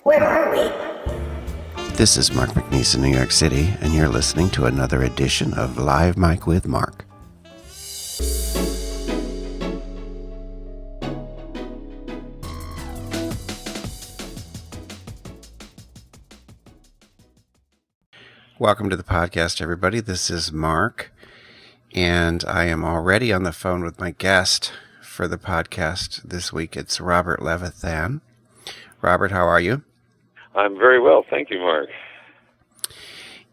Where are we? This is Mark McNeese in New York City, and you're listening to another edition of Live Mic with Mark. Welcome to the podcast, everybody. This is Mark, and I am already on the phone with my guest for the podcast this week. It's Robert Levithan. Robert, how are you? I'm very well, thank you, Mark.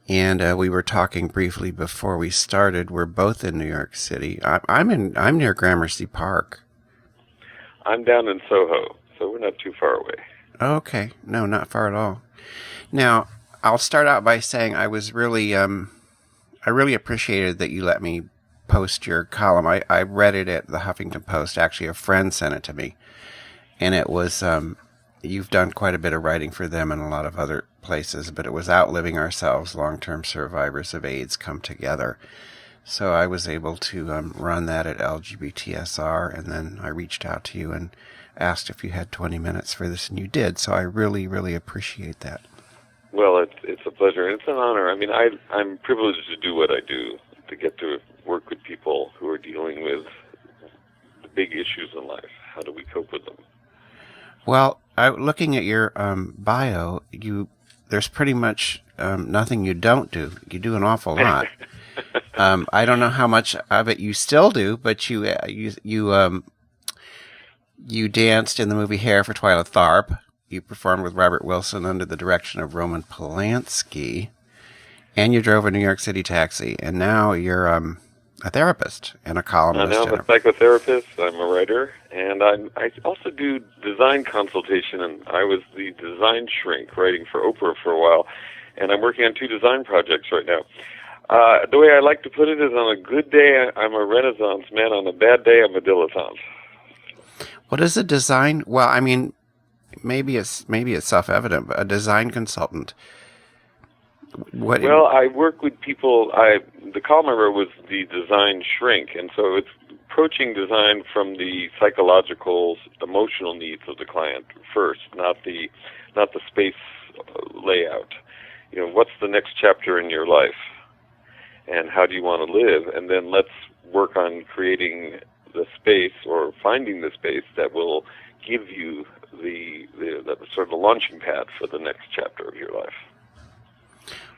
And we were talking briefly before we started. We're both in New York City. I'm near Gramercy Park. I'm down in Soho, so we're not too far away. Okay, no, not far at all. Now, I'll start out by saying I really appreciated that you let me post your column. I read it at the Huffington Post. Actually, a friend sent it to me, and it was. You've done quite a bit of writing for them and a lot of other places, but it was Outliving Ourselves, Long-Term Survivors of AIDS Come Together. So I was able to run that at LGBTSR, and then I reached out to you and asked if you had 20 minutes for this, and you did. So I really, really appreciate that. Well, it's a pleasure, and it's an honor. I mean, I'm privileged to do what I do, to get to work with people who are dealing with the big issues in life. How do we cope with them? Well, looking at your bio, there's pretty much nothing you don't do. You do an awful lot. I don't know how much of it you still do, but you danced in the movie Hair for Twyla Tharp. You performed with Robert Wilson under the direction of Roman Polanski, and you drove a New York City taxi. And now you're a therapist and a columnist. Now I'm a psychotherapist. I'm a writer, and I also do design consultation. And I was the design shrink, writing for Oprah for a while, and I'm working on 2 design projects right now. The way I like to put it is, on a good day, I'm a Renaissance man. On a bad day, I'm a dilettante. What is a design? Well, I mean, maybe it's self-evident, but a design consultant. Well, I work with people. The column I wrote was the design shrink, and so it's approaching design from the psychological, emotional needs of the client first, not the space layout. You know, what's the next chapter in your life, and how do you want to live? And then let's work on creating the space, or finding the space that will give you the sort of the launching pad for the next chapter of your life.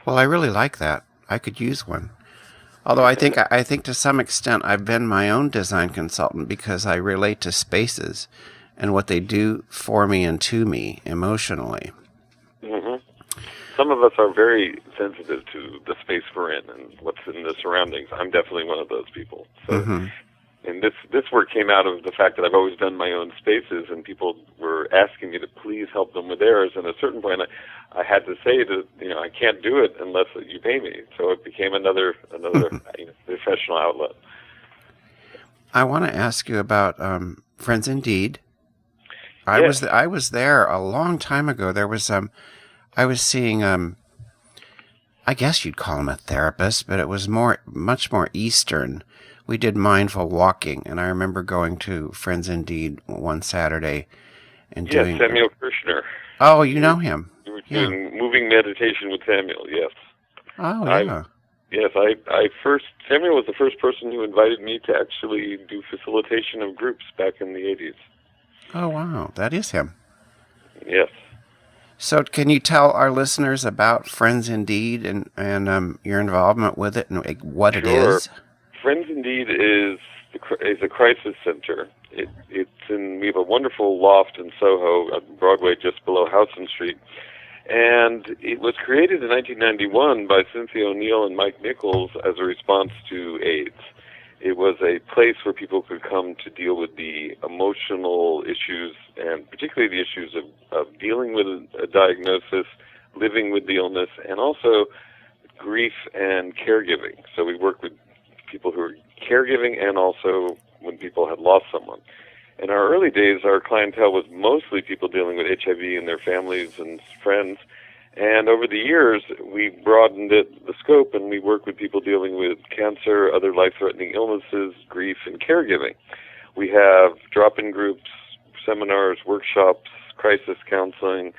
Well, I really like that. I could use one. Although I think to some extent I've been my own design consultant, because I relate to spaces and what they do for me and to me emotionally. Mm-hmm. Some of us are very sensitive to the space we're in and what's in the surroundings. I'm definitely one of those people. So. Mm-hmm. And this work came out of the fact that I've always done my own spaces, and people were asking me to please help them with theirs. And at a certain point, I had to say that, I can't do it unless you pay me. So it became another professional outlet. I want to ask you about Friends In Deed. Yes. I was there a long time ago. There was I was seeing I guess you'd call him a therapist, but it was much more Eastern. We did mindful walking, and I remember going to Friends In Deed one Saturday and doing... Yes, Samuel Kirshner. Oh, you know him. You were doing moving meditation with Samuel, yes. Oh, yeah. Samuel was the first person who invited me to actually do facilitation of groups back in the 80s. Oh, wow. That is him. Yes. So can you tell our listeners about Friends In Deed and your involvement with it and what it is? Friends In Deed is a crisis center. We have a wonderful loft in Soho, on Broadway, just below Howson Street, and it was created in 1991 by Cynthia O'Neill and Mike Nichols as a response to AIDS. It was a place where people could come to deal with the emotional issues, and particularly the issues of dealing with a diagnosis, living with the illness, and also grief and caregiving. So we work with people who are caregiving, and also when people had lost someone. In our early days, our clientele was mostly people dealing with HIV and their families and friends. And over the years, we broadened the scope, and we work with people dealing with cancer, other life-threatening illnesses, grief, and caregiving. We have drop-in groups, seminars, workshops, crisis counseling,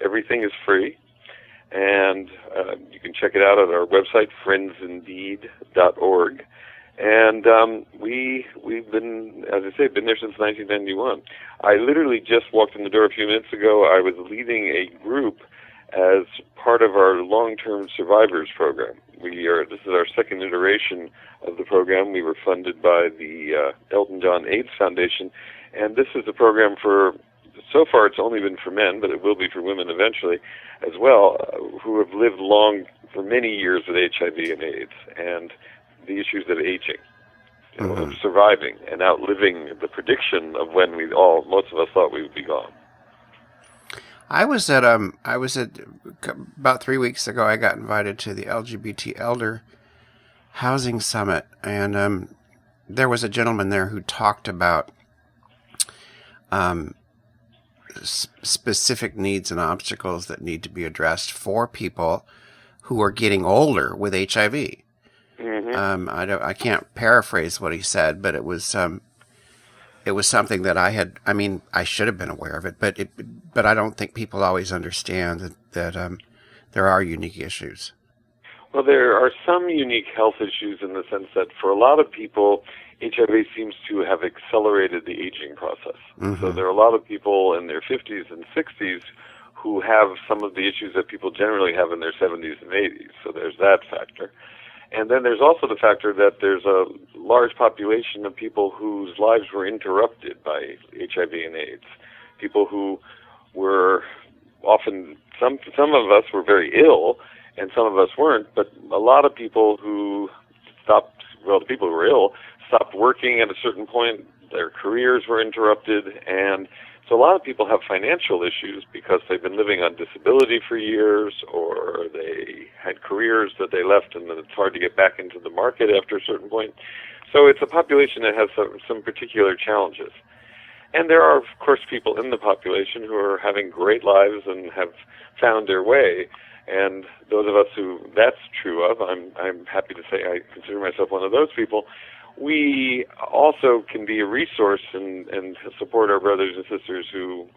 Everything is free, and you can check it out at our website, friendsindeed.org. And we've been, as I say, been there since 1991. I literally just walked in the door a few minutes ago. I was leading a group as part of our long-term survivors program. This is our second iteration of the program. We were funded by the Elton John AIDS Foundation, and this is a program so far it's only been for men, but it will be for women eventually as well, who have lived for many years with HIV and AIDS, and the issues of aging, of surviving and outliving the prediction of when most of us thought we would be gone. I was at about 3 weeks ago. I got invited to the LGBT Elder Housing Summit, and there was a gentleman there who talked about specific needs and obstacles that need to be addressed for people who are getting older with HIV. Mm-hmm. I can't paraphrase what he said, but it was something that I should have been aware of it, but I don't think people always understand that there are unique issues. Well, there are some unique health issues in the sense that for a lot of people, HIV seems to have accelerated the aging process. Mm-hmm. So there are a lot of people in their 50s and 60s who have some of the issues that people generally have in their 70s and 80s. So there's that factor. And then there's also the factor that there's a large population of people whose lives were interrupted by HIV and AIDS. People who were often, some of us were very ill, and some of us weren't, but a lot of people who the people who were ill stopped working at a certain point, their careers were interrupted, and so a lot of people have financial issues because they've been living on disability for years, or they had careers that they left and then it's hard to get back into the market after a certain point. So it's a population that has some particular challenges. And there are, of course, people in the population who are having great lives and have found their way. And those of us who that's true of, I'm happy to say I consider myself one of those people. We also can be a resource and support our brothers and sisters who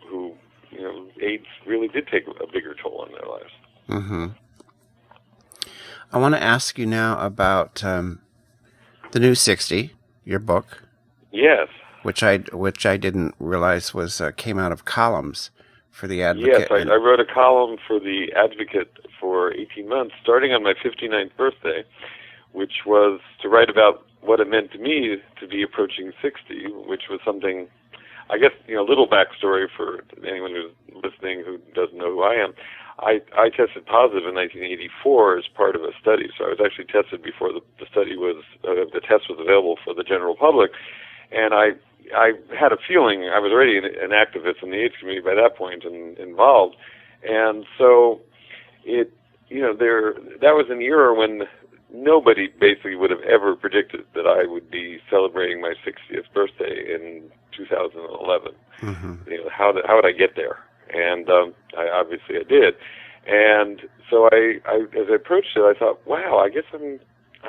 AIDS really did take a bigger toll on their lives. Mm-hmm. I want to ask you now about the New 60, your book. Yes. Which I didn't realize came out of columns for the Advocate. Yes, I wrote a column for the Advocate for 18 months, starting on my 59th birthday, which was to write about what it meant to me to be approaching 60, which was something, I guess, a little backstory for anyone who's listening who doesn't know who I am. I tested positive in 1984 as part of a study, so I was actually tested before the test was available for the general public, and I had a feeling I was already an activist in the AIDS community by that point and involved, and so that was an era when nobody basically would have ever predicted that I would be celebrating my 60th birthday in 2011. Mm-hmm. How would I get there? And I did. And so as I approached it, I thought, wow, I guess I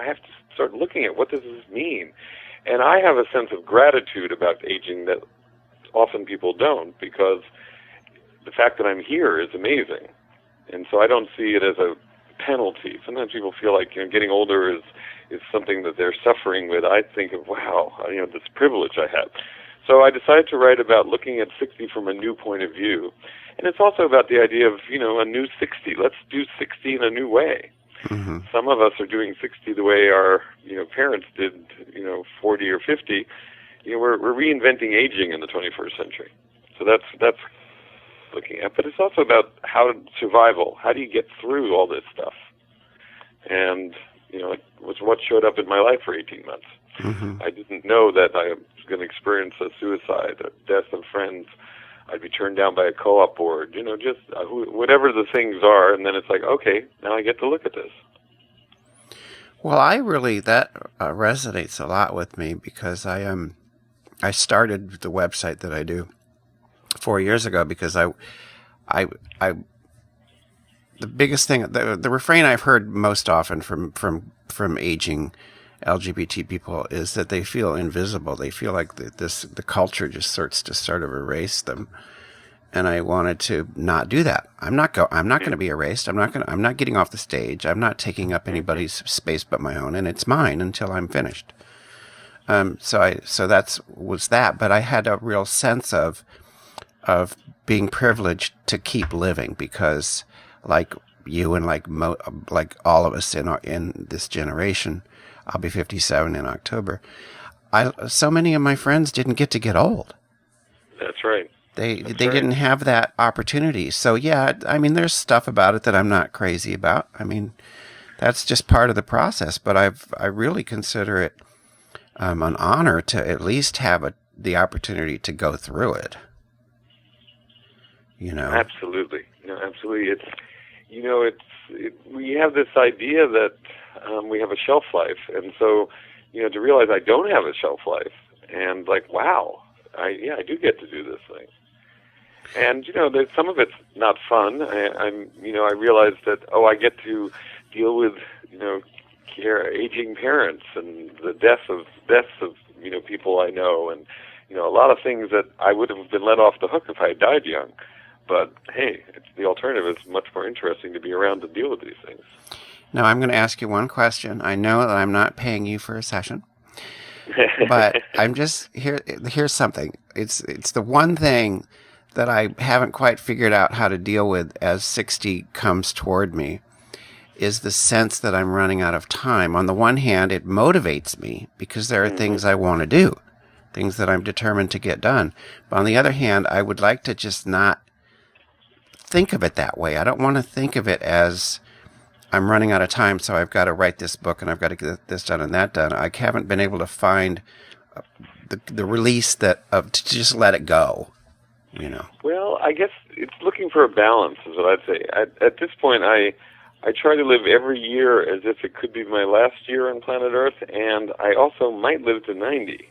have to start looking at what does this mean. And I have a sense of gratitude about aging that often people don't, because the fact that I'm here is amazing. And so I don't see it as a penalty. Sometimes people feel like getting older is something that they're suffering with. I think of, wow, this privilege I have. So I decided to write about looking at 60 from a new point of view. And it's also about the idea of, a new 60. Let's do 60 in a new way. Mm-hmm. Some of us are doing 60 the way our parents did 40 or 50. We're reinventing aging in the 21st century. So that's looking at. But it's also about survival. How do you get through all this stuff? And it was what showed up in my life for 18 months. Mm-hmm. I didn't know that I was going to experience a suicide, a death of friends. I'd be turned down by a co-op board, just whatever the things are. And then it's like, okay, now I get to look at this. Well, that resonates a lot with me, because I started the website that I do 4 years ago because I the biggest thing, the refrain I've heard most often from aging LGBT people is that they feel invisible. They feel like the culture just starts to sort of erase them. and I wanted to not do that. I'm not going to be erased. I'm not getting off the stage. I'm not taking up anybody's space but my own, and it's mine until I'm finished. So that's was that, but I had a real sense of being privileged to keep living, because like you and like all of us in this generation, I'll be 57 in October. So many of my friends didn't get old. That's right. They didn't have that opportunity. So yeah, I mean, there's stuff about it that I'm not crazy about. I mean, that's just part of the process. But I really consider it an honor to at least have the opportunity to go through it. Absolutely. Absolutely. We have this idea that we have a shelf life, and so to realize I don't have a shelf life, and like, wow, I do get to do this thing. And there's some of it's not fun. I realize that I get to deal with aging parents and the deaths of people I know, and a lot of things that I would have been let off the hook if I had died young. But hey, the alternative is much more interesting, to be around to deal with these things. Now I'm going to ask you one question. I know that I'm not paying you for a session, but I'm just here's something. It's the one thing that I haven't quite figured out how to deal with as 60 comes toward me, is the sense that I'm running out of time. On the one hand, it motivates me because there are things I want to do, things that I'm determined to get done. But on the other hand, I would like to just not think of it that way. I don't want to think of it as I'm running out of time, so I've got to write this book and I've got to get this done and that done. I haven't been able to find the release to just let it go. Well, I guess it's looking for a balance, is what I'd say. At this point, I try to live every year as if it could be my last year on planet Earth, and I also might live to 90.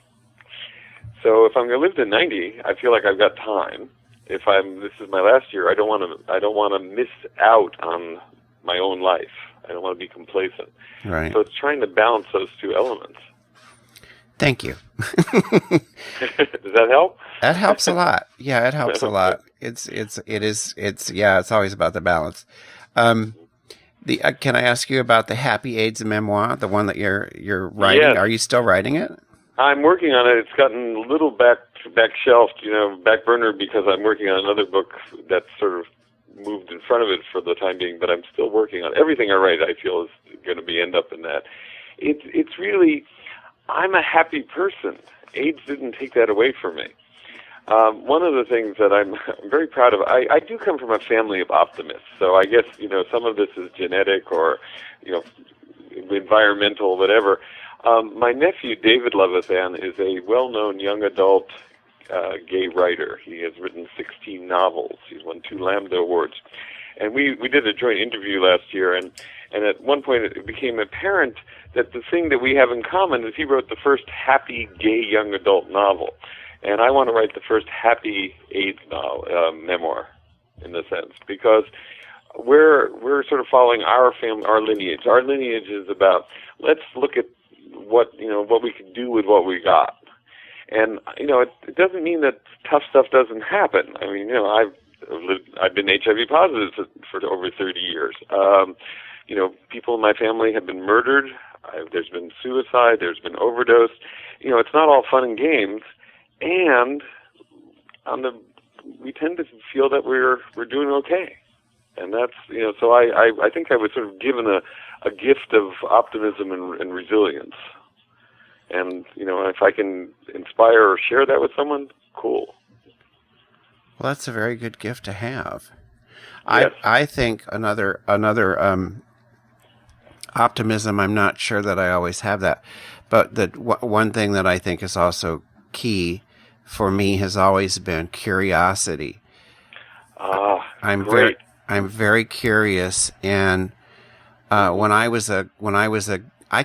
So if I'm going to live to 90, I feel like I've got time. If this is my last year, I don't want to miss out on my own life. I don't want to be complacent. Right. So it's trying to balance those two elements. Thank you. Does that help? That helps a lot. Yeah, it helps a lot. It's always about the balance. Can I ask you about the Happy AIDS memoir, the one that you're writing? Yes. Are you still writing it? I'm working on it. It's gotten a little back shelved, back burner, because I'm working on another book that's sort of moved in front of it for the time being. But I'm still working on everything I write. I feel is going to end up in that. It's really, I'm a happy person. AIDS didn't take that away from me. One of the things that I'm very proud of, I do come from a family of optimists, so I guess, some of this is genetic or, environmental, whatever. My nephew, David Levithan, is a well-known young adult gay writer. He has written 16 novels. He's won 2 Lambda Awards. And we did a joint interview last year, and at one point it became apparent that the thing that we have in common is he wrote the first happy gay young adult novel. And I want to write the first happy AIDS memoir, in a sense, because we're sort of following our family, our lineage. Our lineage is about, let's look at what we can do with what we got. And it doesn't mean that tough stuff doesn't happen. I mean, I've been HIV positive for over 30 years. People in my family have been murdered. There's been suicide. There's been overdose. It's not all fun and games. And we tend to feel that we're doing okay, and that's So I think I was sort of given a gift of optimism and resilience, and if I can inspire or share that with someone, cool. Well, that's a very good gift to have. Yes. I think another optimism. I'm not sure that I always have that, but one thing that I think is also key for me has always been curiosity. Great. I'm very curious, and I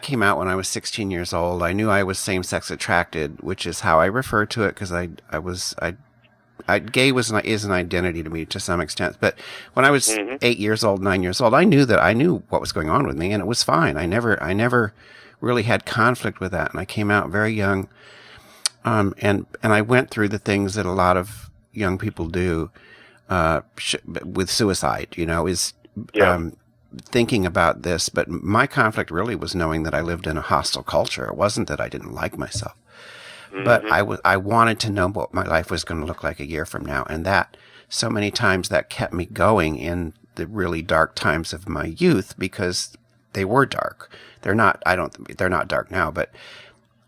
came out when I was 16 years old. I knew I was same-sex attracted, which is how I refer to it, because gay is an identity to me to some extent. But when I was 8 years old, 9 years old, I knew what was going on with me, and it was fine. I never really had conflict with that, and I came out very young. And I went through the things that a lot of young people do. with suicide, is Yeah. thinking about this. But my conflict really was knowing that I lived in a hostile culture. It wasn't that I didn't like myself, but I wanted to know what my life was going to look like a year from now. And that so many times that kept me going in the really dark times of my youth, because they were dark. They're not dark now, but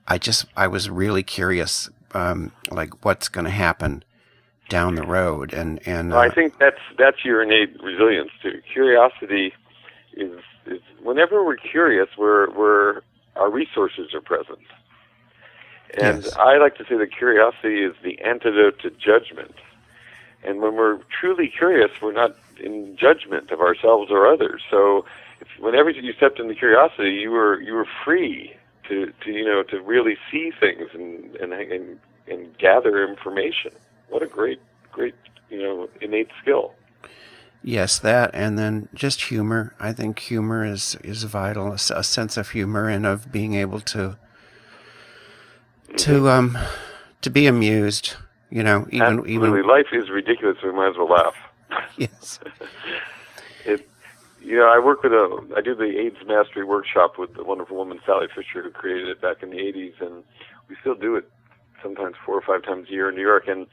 I was really curious, like what's going to happen down the road. And Well, I think that's your innate resilience too. Curiosity is whenever we're curious, we're our resources are present. And yes. I like to say that curiosity is the antidote to judgment. And when we're truly curious, we're not in judgment of ourselves or others. So whenever you stepped into curiosity, you were free to really see things and gather information. What a great innate skill. Yes, that, and then just humor. I think humor is vital. A sense of humor and of being able to be amused. Absolutely. Life is ridiculous, so we might as well laugh. Yes. I do the AIDS Mastery Workshop with the wonderful woman Sally Fisher, who created it back in the 80s, and we still do it sometimes 4 or 5 times a year in New York. And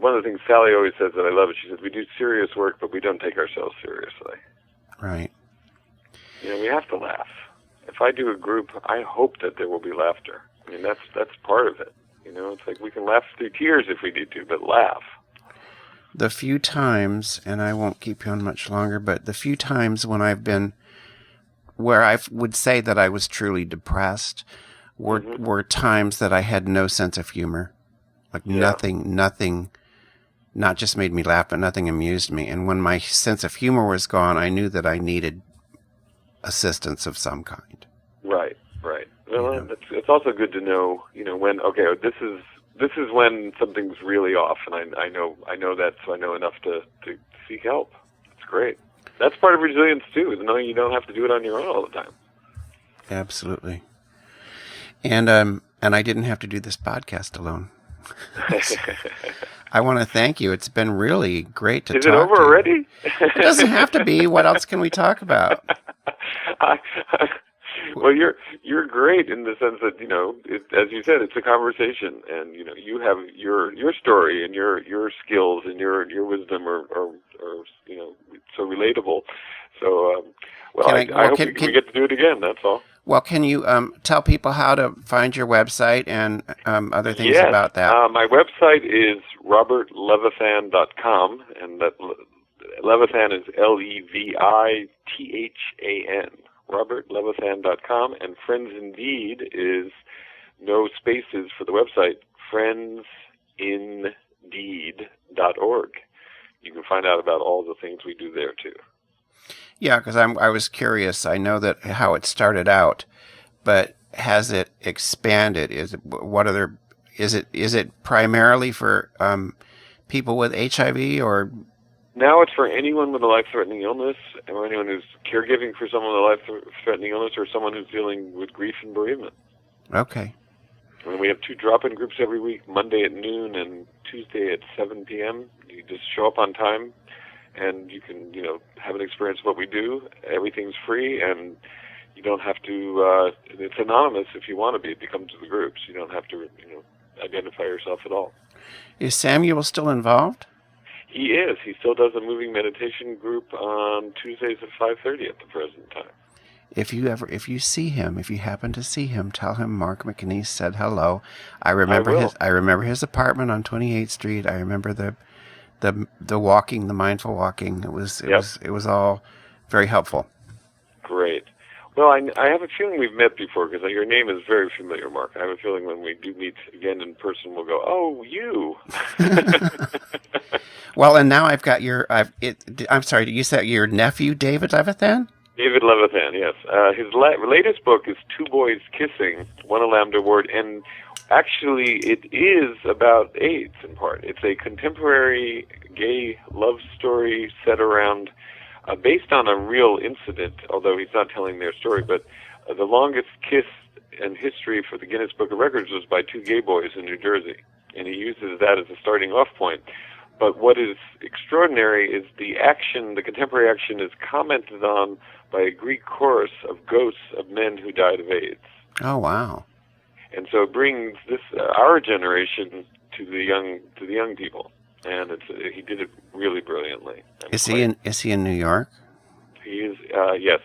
one of the things Sally always says that I love it, she says, we do serious work, but we don't take ourselves seriously. Right. We have to laugh. If I do a group, I hope that there will be laughter. I mean, that's part of it. It's like we can laugh through tears if we need to, but laugh. The few times, and I won't keep you on much longer, but the few times when I've been, where I would say that I was truly depressed, were times that I had no sense of humor. Like nothing, not just made me laugh, but nothing amused me. And when my sense of humor was gone, I knew that I needed assistance of some kind. Right. Well, it's also good to know, when this is when something's really off, and I know that, so I know enough to seek help. It's great. That's part of resilience too, is knowing you don't have to do it on your own all the time. Absolutely. And I didn't have to do this podcast alone. I want to thank you. It's been really great to talk to you. Is it over already? It doesn't have to be. What else can we talk about? Well, you're great in the sense that as you said, it's a conversation, and you have your story and your skills and your wisdom are so relatable. So I hope we get to do it again. That's all. Well, can you tell people how to find your website and other things about that? My website is robertlevithan.com, and that Levithan is Levithan. robertlevithan.com, and Friends in Deed is no spaces for the website, friendsindeed.org. You can find out about all the things we do there too. Yeah, because I was curious. I know that how it started out, but has it expanded? Is it primarily for people with HIV, or? Now it's for anyone with a life-threatening illness, or anyone who's caregiving for someone with a life-threatening illness, or someone who's dealing with grief and bereavement. Okay. And we have 2 drop-in groups every week, Monday at noon and Tuesday at 7 p.m. You just show up on time, and you can, have an experience of what we do. Everything's free, and you don't have to, it's anonymous if you want to be. It becomes the groups. You don't have to, identify yourself at all. Is Samuel still involved? He is. He still does a moving meditation group on Tuesdays at 5:30 at the present time. If you happen to see him, tell him Mark McNeese said hello. I remember his apartment on 28th Street. I remember the walking, the mindful walking. It was all very helpful. Great. Well, I have a feeling we've met before, because your name is very familiar, Mark. I have a feeling when we do meet again in person, we'll go, "Oh, you." Well, and now I've got I'm sorry, you said your nephew, David Levithan? David Levithan, yes. His latest book is Two Boys Kissing, won a Lambda Award, and actually it is about AIDS in part. It's a contemporary gay love story set around, based on a real incident, although he's not telling their story, but the longest kiss in history for the Guinness Book of Records was by 2 gay boys in New Jersey, and he uses that as a starting off point. But what is extraordinary is the contemporary action is commented on by a Greek chorus of ghosts of men who died of AIDS. Oh, wow. And so it brings our generation to the young people, and he did it really brilliantly. Is he in New York? He is. Yes.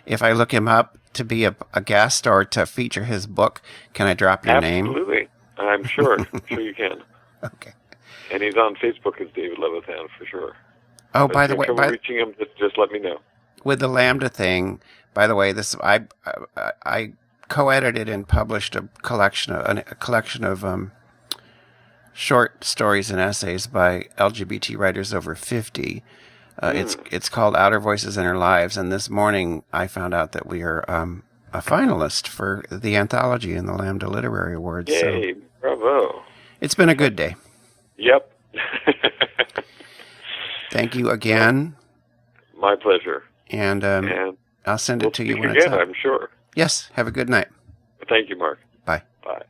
If I look him up to be a guest or to feature his book, can I drop your name? Absolutely. I'm sure. sure you can. Okay. And he's on Facebook as David Levithan for sure. Oh, by the way, reaching him, just let me know. With the Lambda thing, by the way, I co-edited and published a collection of short stories and essays by LGBT writers over 50. It's called Outer Voices in Our Lives, and this morning I found out that we are a finalist for the anthology in the Lambda Literary Awards. Yay, so bravo. It's been a good day. Yep. Thank you again. My pleasure. And I'll send it to you when it's up. I'm sure. Yes. Have a good night. Thank you, Mark. Bye. Bye.